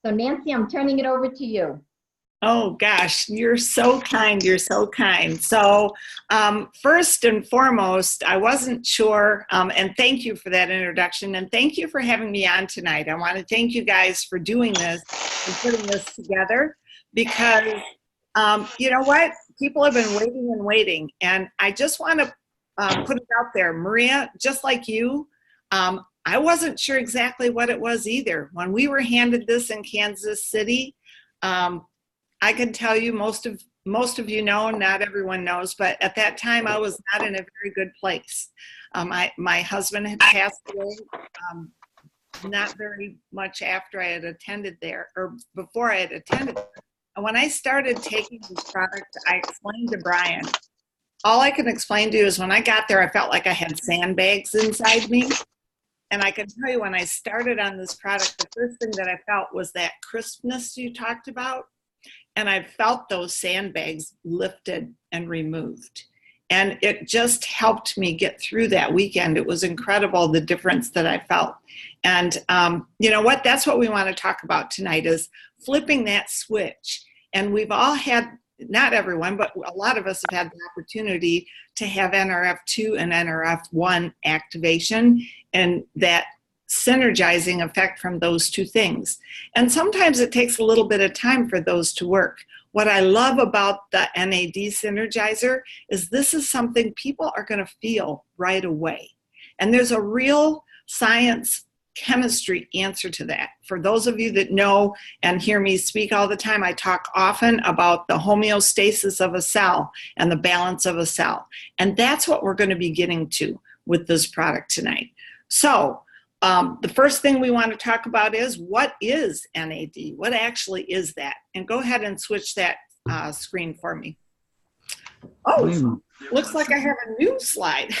So Nancy, I'm turning it over to you. Oh gosh, you're so kind. You're so kind. So, first and foremost, I wasn't sure, and thank you for that introduction, and thank you for having me on tonight. I want to thank you guys for doing this and putting this together because you know what? People have been waiting and waiting, and I just want to put it out there. Maria, just like you, I wasn't sure exactly what it was either. When we were handed this in Kansas City, um, I can tell you most of you know, not everyone knows, but at that time I was not in a very good place. My husband had passed away not very much after I had attended there, or before I had attended there. And when I started taking this product, I explained to Bryan. All I can explain to you is when I got there, I felt like I had sandbags inside me. And I can tell you when I started on this product, the first thing that I felt was that crispness you talked about. And I felt those sandbags lifted and removed. And it just helped me get through that weekend. It was incredible, the difference that I felt. And you know what? That's what we want to talk about tonight is flipping that switch. And we've all had, not everyone, but a lot of us have had the opportunity to have NRF2 and NRF1 activation, and that synergizing effect from those two things. And sometimes it takes a little bit of time for those to work. What I love about the NAD Synergizer is this is something people are going to feel right away. And there's a real science chemistry answer to that. For those of you that know and hear me speak all the time, I talk often about the homeostasis of a cell and the balance of a cell. And that's what we're going to be getting to with this product tonight. So, the first thing we want to talk about is what is NAD? What actually is that? And go ahead and switch that screen for me. Oh, looks like I have a new slide.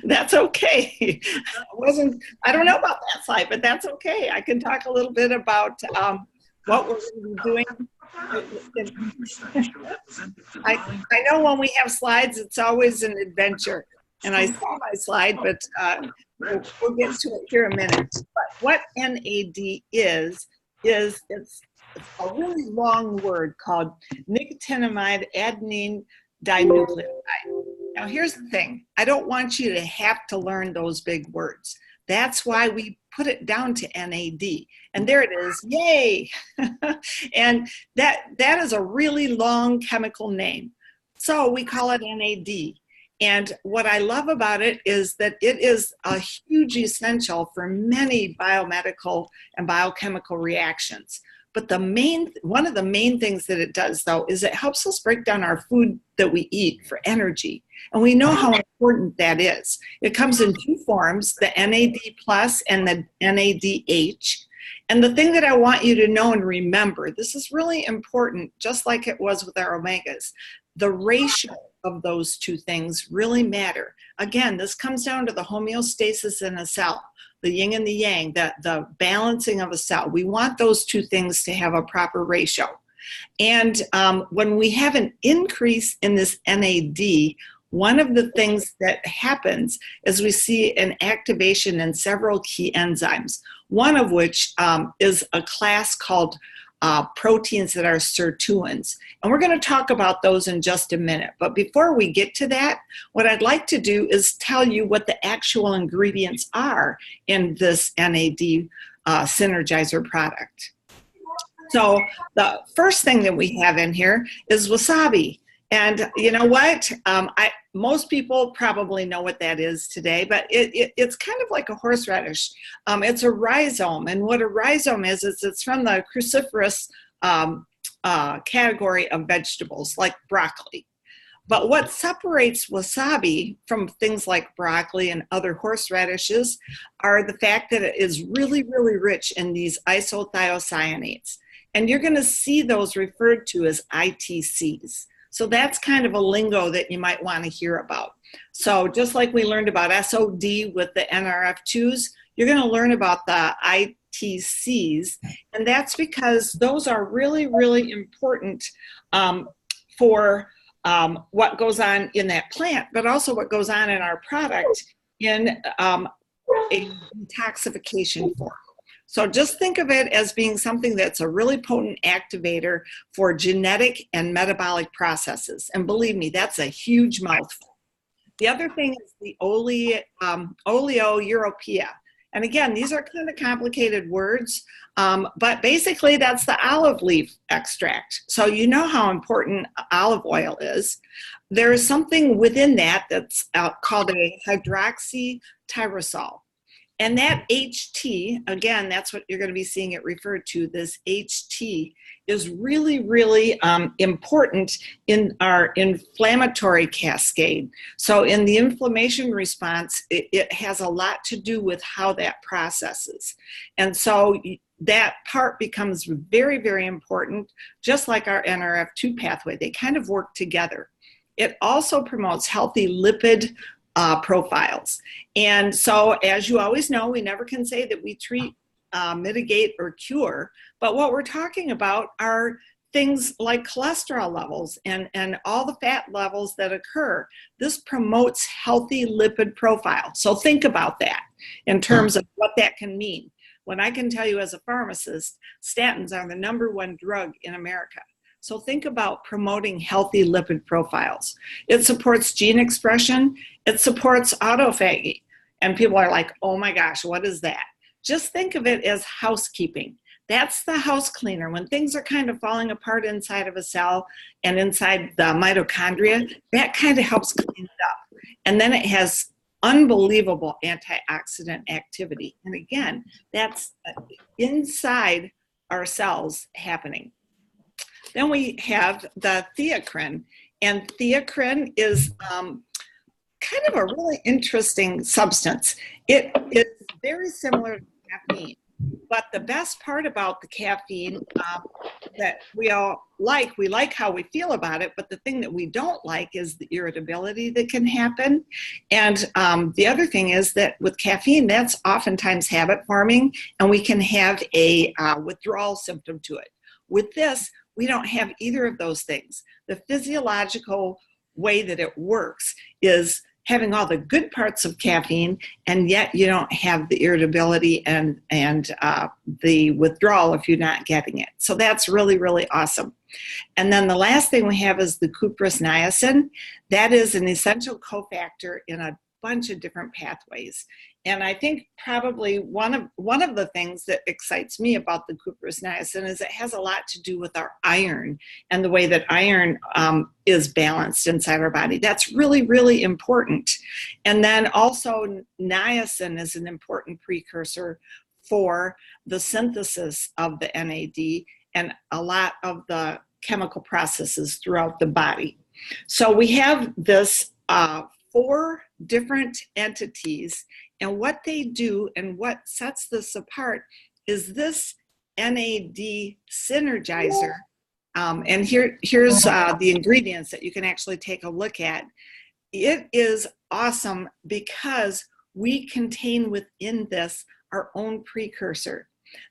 That's okay. I don't know about that slide, but that's okay. I can talk a little bit about what we're going to be doing. I know when we have slides, it's always an adventure. And I saw my slide, but we'll get to it here in a minute. But what NAD is it's a really long word called nicotinamide adenine dinucleotide. Now, here's the thing. I don't want you to have to learn those big words. That's why we put it down to NAD. And there it is. Yay! And that is a really long chemical name. So we call it NAD. And what I love about it is that it is a huge essential for many biomedical and biochemical reactions. But one of the main things that it does, though, is it helps us break down our food that we eat for energy. And we know how important that is. It comes in two forms, the NAD plus and the NADH. And the thing that I want you to know and remember, this is really important, just like it was with our omegas, the ratio of those two things really matter. Again, this comes down to the homeostasis in a cell, the yin and the yang, the balancing of a cell. We want those two things to have a proper ratio. And when we have an increase in this NAD, one of the things that happens is we see an activation in several key enzymes, one of which is a class called proteins that are sirtuins. And we're going to talk about those in just a minute. But before we get to that, what I'd like to do is tell you what the actual ingredients are in this NAD Synergizer product. So the first thing that we have in here is wasabi. And you know what? Most people probably know what that is today, but it's kind of like a horseradish. It's a rhizome, and what a rhizome is it's from the cruciferous category of vegetables, like broccoli. But what separates wasabi from things like broccoli and other horseradishes are the fact that it is really, really rich in these isothiocyanates. And you're going to see those referred to as ITCs. So that's kind of a lingo that you might want to hear about. So just like we learned about SOD with the NRF2s, you're going to learn about the ITCs. And that's because those are really, really important for what goes on in that plant, but also what goes on in our product in a detoxification form. So just think of it as being something that's a really potent activator for genetic and metabolic processes. And believe me, that's a huge mouthful. The other thing is the oleoeuropea. And again, these are kind of complicated words, but basically that's the olive leaf extract. So you know how important olive oil is. There is something within that that's called a hydroxytyrosol. And that HT, again, that's what you're going to be seeing it referred to, this HT, is really, really important in our inflammatory cascade. So in the inflammation response, it has a lot to do with how that processes. And so that part becomes very, very important, just like our NRF2 pathway. They kind of work together. It also promotes healthy lipid profiles. And so, as you always know, we never can say that we treat, mitigate, or cure, but what we're talking about are things like cholesterol levels and all the fat levels that occur. This promotes healthy lipid profile. So think about that in terms of what that can mean. When I can tell you as a pharmacist, statins are the #1 drug in America. So think about promoting healthy lipid profiles. It supports gene expression. It supports autophagy. And people are like, oh my gosh, what is that? Just think of it as housekeeping. That's the house cleaner. When things are kind of falling apart inside of a cell and inside the mitochondria, that kind of helps clean it up. And then it has unbelievable antioxidant activity. And again, that's inside our cells happening. Then we have the theacrine, and theacrine is kind of a really interesting substance. It is very similar to caffeine, but the best part about the caffeine that we like how we feel about it, but the thing that we don't like is the irritability that can happen. And the other thing is that with caffeine, that's oftentimes habit forming, and we can have a withdrawal symptom to it. With this, we don't have either of those things. The physiological way that it works is having all the good parts of caffeine, and yet you don't have the irritability and the withdrawal if you're not getting it. So that's really, really awesome. And then the last thing we have is the cuprous niacin. That is an essential cofactor in a bunch of different pathways. And I think probably one of the things that excites me about the cuprous niacin is it has a lot to do with our iron and the way that iron is balanced inside our body. That's really, really important. And then also niacin is an important precursor for the synthesis of the NAD and a lot of the chemical processes throughout the body. So we have this 4 different entities, and what they do and what sets this apart is this NAD synergizer. And here's the ingredients that you can actually take a look at. It is awesome because we contain within this our own precursor.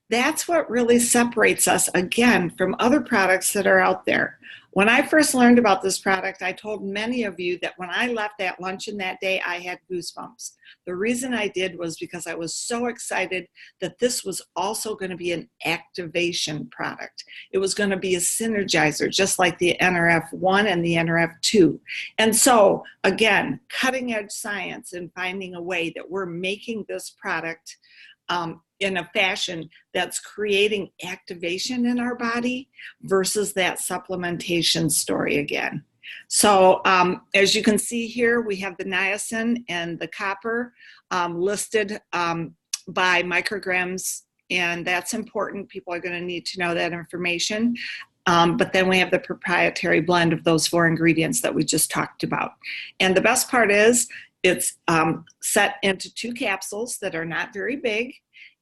That's what really separates us, again, from other products that are out there. When I first learned about this product, I told many of you that when I left that luncheon that day, I had goosebumps. The reason I did was because I was so excited that this was also going to be an activation product. It was going to be a synergizer, just like the NRF1 and the NRF2. And so, again, cutting edge science and finding a way that we're making this product in a fashion that's creating activation in our body versus that supplementation story again. So as you can see here, we have the niacin and the copper listed by micrograms, and that's important. People are going to need to know that information. But then we have the proprietary blend of those 4 ingredients that we just talked about. And the best part is it's set into 2 capsules that are not very big.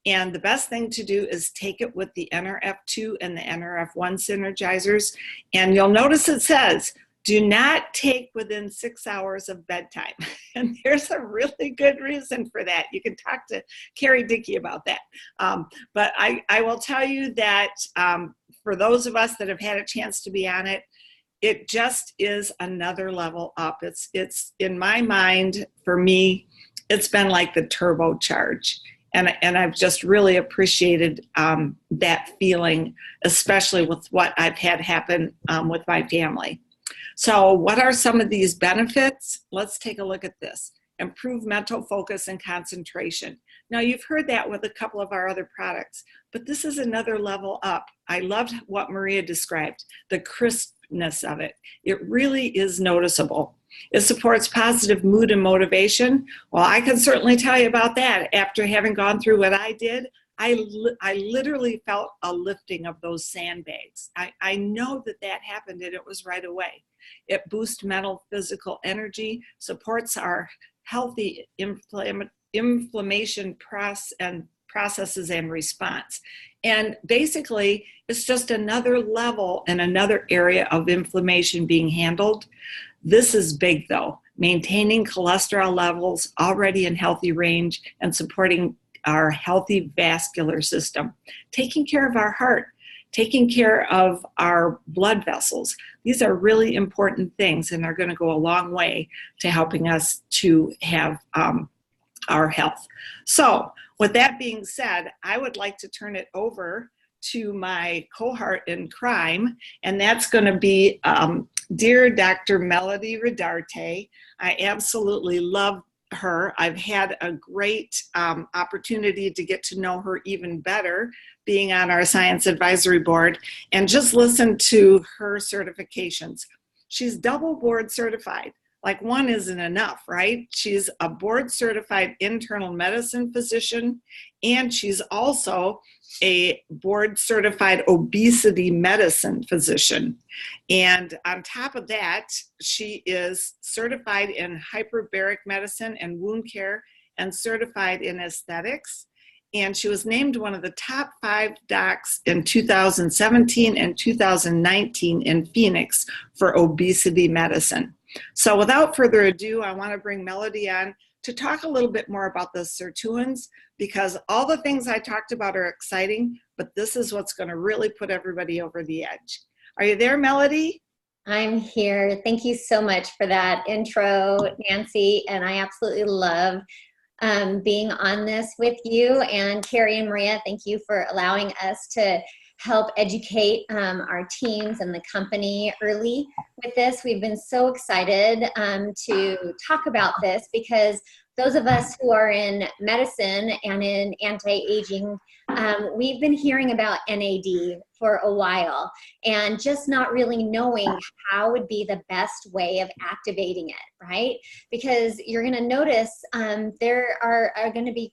And the best thing to do is take it with the NRF2 and the NRF1 synergizers. And you'll notice it says, do not take within 6 hours of bedtime. And there's a really good reason for that. You can talk to Carrie Dickey about that. But I will tell you that for those of us that have had a chance to be on it, it just is another level up. It's in my mind, for me, it's been like the turbocharge. And I've just really appreciated that feeling, especially with what I've had happen with my family. So what are some of these benefits? Let's take a look at this. Improve mental focus and concentration. Now, you've heard that with a couple of our other products, but this is another level up. I loved what Maria described, the crispness of it. It really is noticeable. It supports positive mood and motivation. Well, I can certainly tell you about that. After having gone through what I did, I literally felt a lifting of those sandbags. I know that happened, and it was right away. It boosts mental, physical energy, supports our healthy inflammation processes and response. And basically, it's just another level and another area of inflammation being handled. This is big, though, maintaining cholesterol levels already in healthy range and supporting our healthy vascular system, taking care of our heart, taking care of our blood vessels. These are really important things, and they're going to go a long way to helping us to have our health. So with that being said, I would like to turn it over to my cohort in crime, and that's going to be dear Dr. Melody Rodarte. I absolutely love her. I've had a great opportunity to get to know her even better, being on our science advisory board, and just listen to her certifications. She's double board certified. Like, one isn't enough, right? She's a board certified internal medicine physician, and she's also a board certified obesity medicine physician. And on top of that, she is certified in hyperbaric medicine and wound care and certified in aesthetics. And she was named one of the top 5 docs in 2017 and 2019 in Phoenix for obesity medicine. So without further ado, I want to bring Melody on to talk a little bit more about the sirtuins, because all the things I talked about are exciting, but this is what's going to really put everybody over the edge. Are you there, Melody? I'm here. Thank you so much for that intro, Nancy, and I absolutely love being on this with you. And Carrie and Maria, thank you for allowing us to help educate our teams and the company early with this. We've been so excited to talk about this, because those of us who are in medicine and in anti-aging, we've been hearing about NAD for a while and just not really knowing how would be the best way of activating it, right? Because you're going to notice there are going to be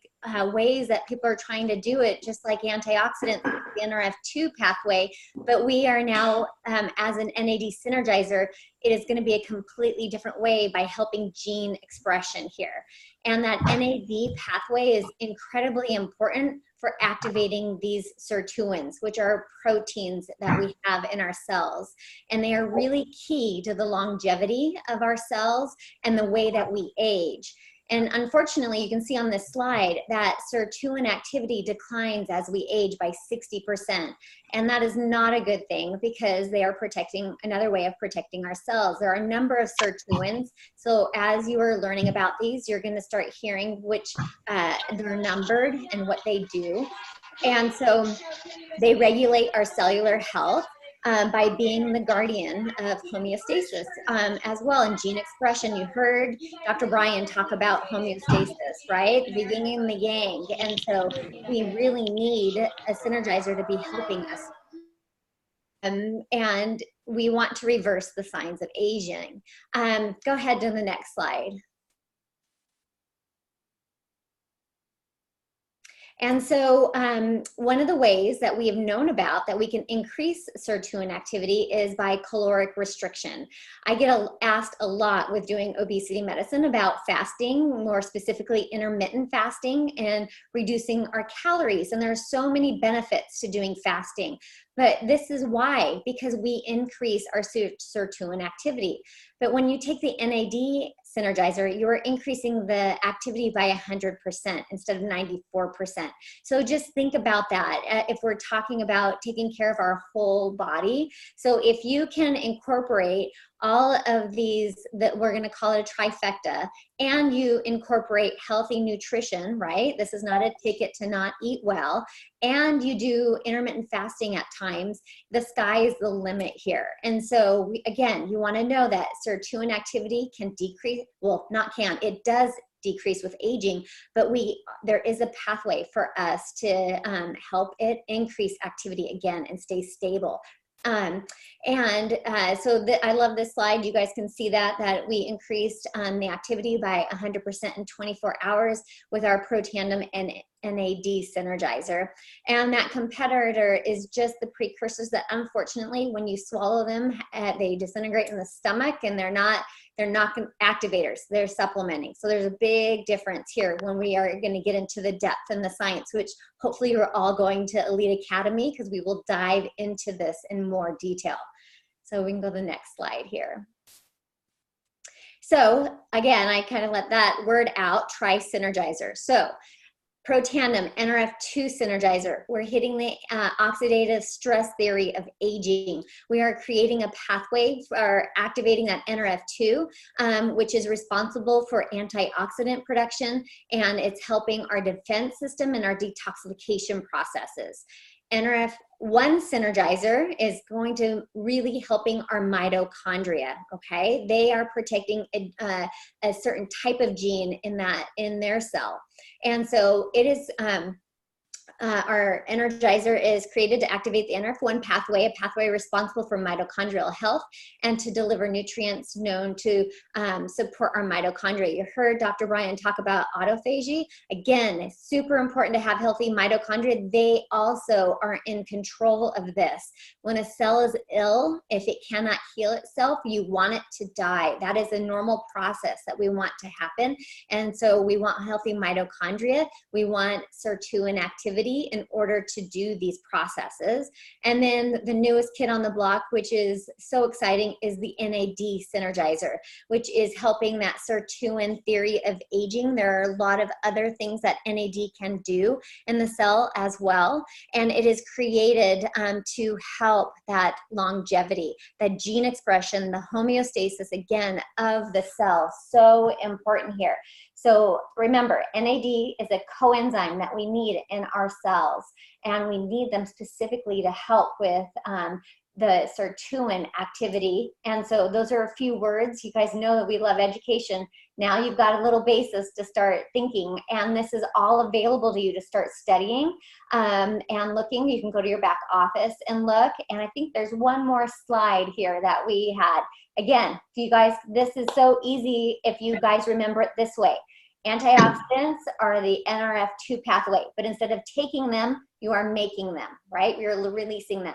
ways that people are trying to do it, just like antioxidants, the NRF2 pathway, but we are now, as an NAD synergizer, it is going to be a completely different way by helping gene expression here. And that NAD pathway is incredibly important for activating these sirtuins, which are proteins that we have in our cells. And they are really key to the longevity of our cells and the way that we age. And unfortunately, you can see on this slide that sirtuin activity declines as we age by 60%. And that is not a good thing, because they are protecting, another way of protecting our cells. There are a number of sirtuins. So as you are learning about these, you're going to start hearing which they're numbered and what they do. And so they regulate our cellular health by being the guardian of homeostasis as well. In gene expression, you heard Dr. Bryan talk about homeostasis, right? The yin and the yang. And so we really need a synergizer to be helping us. And we want to reverse the signs of aging. Go ahead to the next slide. And so one of the ways that we have known about that we can increase sirtuin activity is by caloric restriction. I get asked a lot with doing obesity medicine about fasting, more specifically intermittent fasting and reducing our calories. And there are so many benefits to doing fasting. But this is why, because we increase our sirtuin activity. But when you take the NAD synergizer, you're increasing the activity by 100% instead of 94%. So just think about that if we're talking about taking care of our whole body. So if you can incorporate all of these, that we're going to call it a trifecta, and you incorporate healthy nutrition, right? This is not a ticket to not eat well, and you do intermittent fasting at times, the sky is the limit here. And so again, you want to know that sirtuin activity can decrease, well, not can, it does decrease with aging, but there is a pathway for us to help it increase activity again and stay stable. I love this slide. You guys can see that we increased the activity by 100% in 24 hours with our Protandim and NAD synergizer. And that competitor is just the precursors that, unfortunately, when you swallow them, they disintegrate in the stomach, and they're not activators, they're supplementing. So there's a big difference here when we are going to get into the depth and the science, which hopefully you're all going to Elite Academy, because we will dive into this in more detail. So we can go to the next slide here. So again, I kind of let that word out, tri-synergizer. So Protandim, NRF2 synergizer. We're hitting the oxidative stress theory of aging. We are creating a pathway for activating that NRF2, which is responsible for antioxidant production, and it's helping our defense system and our detoxification processes. NRF1 synergizer is going to really helping our mitochondria, okay? They are protecting a certain type of gene in their cell. And so it is, our energizer is created to activate the NRF1 pathway, a pathway responsible for mitochondrial health and to deliver nutrients known to support our mitochondria. You heard Dr. Bryan talk about autophagy. Again, it's super important to have healthy mitochondria. They also are in control of this. When a cell is ill, if it cannot heal itself, you want it to die. That is a normal process that we want to happen. And so we want healthy mitochondria. We want sirtuin activity in order to do these processes. And then the newest kid on the block, which is so exciting, is the NAD synergizer, which is helping that sirtuin theory of aging. There are a lot of other things that NAD can do in the cell as well. And it is created to help that longevity, that gene expression, the homeostasis, again, of the cell. So important here. So remember, NAD is a coenzyme that we need in our cells, and we need them specifically to help with the sirtuin activity. And so those are a few words. You guys know that we love education. Now you've got a little basis to start thinking, and this is all available to you to start studying and looking. You can go to your back office and look, and I think there's one more slide here that we had. Again, you guys, this is so easy if you guys remember it this way. Antioxidants are the NRF2 pathway, but instead of taking them, you are making them, right? You're releasing them.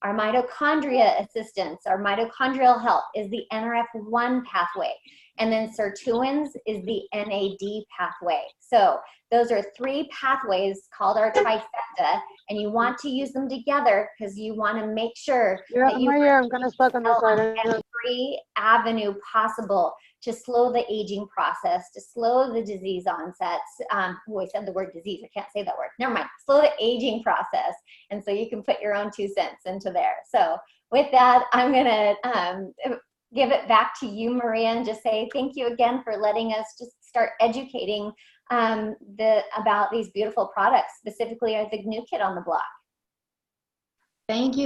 Our mitochondria assistance, our mitochondrial health is the NRF1 pathway. And then sirtuins is the NAD pathway. So those are three pathways called our trifecta, and you want to use them together because you want to make sure that you I'm gonna start on the side. every avenue possible to slow the aging process, to slow the disease onsets. I said the word disease, I can't say that word. Never mind. Slow the aging process. And so you can put your own 2 cents into there. So with that, I'm gonna give it back to you, Maria, and just say thank you again for letting us just start educating about these beautiful products, specifically the new kid on the block. Thank you.